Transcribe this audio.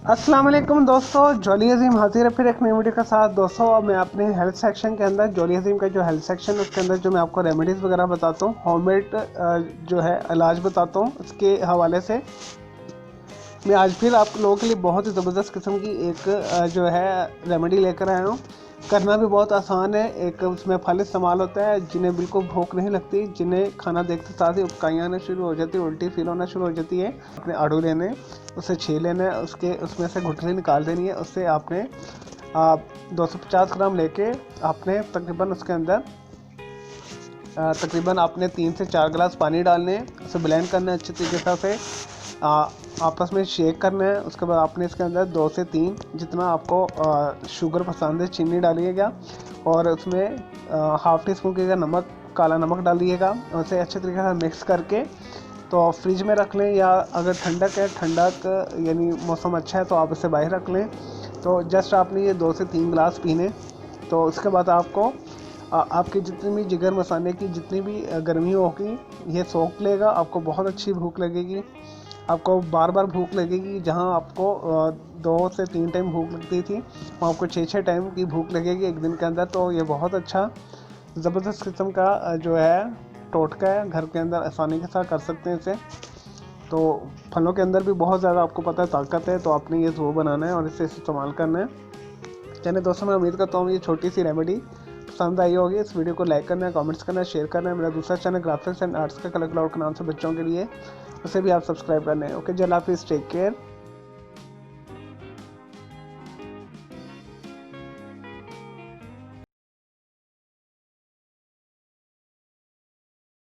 अस्सलाम वालेकुम दोस्तों, जॉली अजीम हाजिर है फिर एक नई वीडियो के साथ। दोस्तों अब मैं अपने हेल्थ सेक्शन के अंदर जॉली अजीम का जो हेल्थ सेक्शन है उसके अंदर जो मैं आपको रेमेडीज़ वगैरह बताता हूँ, होममेड जो है इलाज बताता हूँ, उसके हवाले से मैं आज फिर आप लोगों के लिए बहुत ही ज़बरदस्त किस्म की एक जो है रेमेडी लेकर आया हूँ। करना भी बहुत आसान है। एक उसमें फल इस्तेमाल होता है जिन्हें बिल्कुल भूख नहीं लगती, जिन्हें खाना देखते साथ ही उबकाइयाँ आना शुरू हो जाती है, उल्टी फील होना शुरू हो जाती है। अपने आड़ू लेने, उसे छील लेना है, उसमें से गुठली निकाल देनी है। उससे आपने 250 ग्राम लेके आपने तकरीबन उसके अंदर तकरीबन आपने 3 से 4 गिलास पानी डालने हैं। उसे ब्लेंड करना है अच्छी तरीके से, आपस में शेक करना है। उसके बाद आपने इसके अंदर 2 से 3 जितना आपको शुगर पसंद है चीनी डालिएगा, और उसमें हाफ़ टी स्पून का नमक, काला नमक डालिएगा। उसे अच्छे तरीके से मिक्स करके तो फ्रिज में रख लें, या अगर ठंडक है, ठंडक यानी मौसम अच्छा है तो आप इसे बाहर रख लें। तो जस्ट आपने ये 2 से 3 गिलास पीने। तो उसके बाद आपको आपकी जितनी भी जिगर मसाने की जितनी भी गर्मी होगी ये सोख लेगा। आपको बहुत अच्छी भूख लगेगी, आपको बार बार भूख लगेगी। जहां आपको 2 से 3 टाइम भूख लगती थी वहाँ आपको 6 टाइम की भूख लगेगी एक दिन के अंदर। तो ये बहुत अच्छा ज़बरदस्त किस्म का जो है टोटका है, घर के अंदर आसानी के साथ कर सकते हैं इसे। तो फलों के अंदर भी बहुत ज़्यादा आपको पता है ताकत है, तो आपने ये ज़रूर बनाना है और इसे इस्तेमाल करना है। चलिए दोस्तों, मैं उम्मीद करता हूँ ये छोटी सी रेमेडी पसंद आई होगी। इस वीडियो को लाइक करना है, कमेंट्स करना है, शेयर करना है। मेरा दूसरा चैनल ग्राफिक्स एंड आर्ट्स का कलर क्लाउड के नाम से बच्चों के लिए, उसे भी आप सब्सक्राइब करना है। ओके, जल्द हाफिज़, टेक केयर।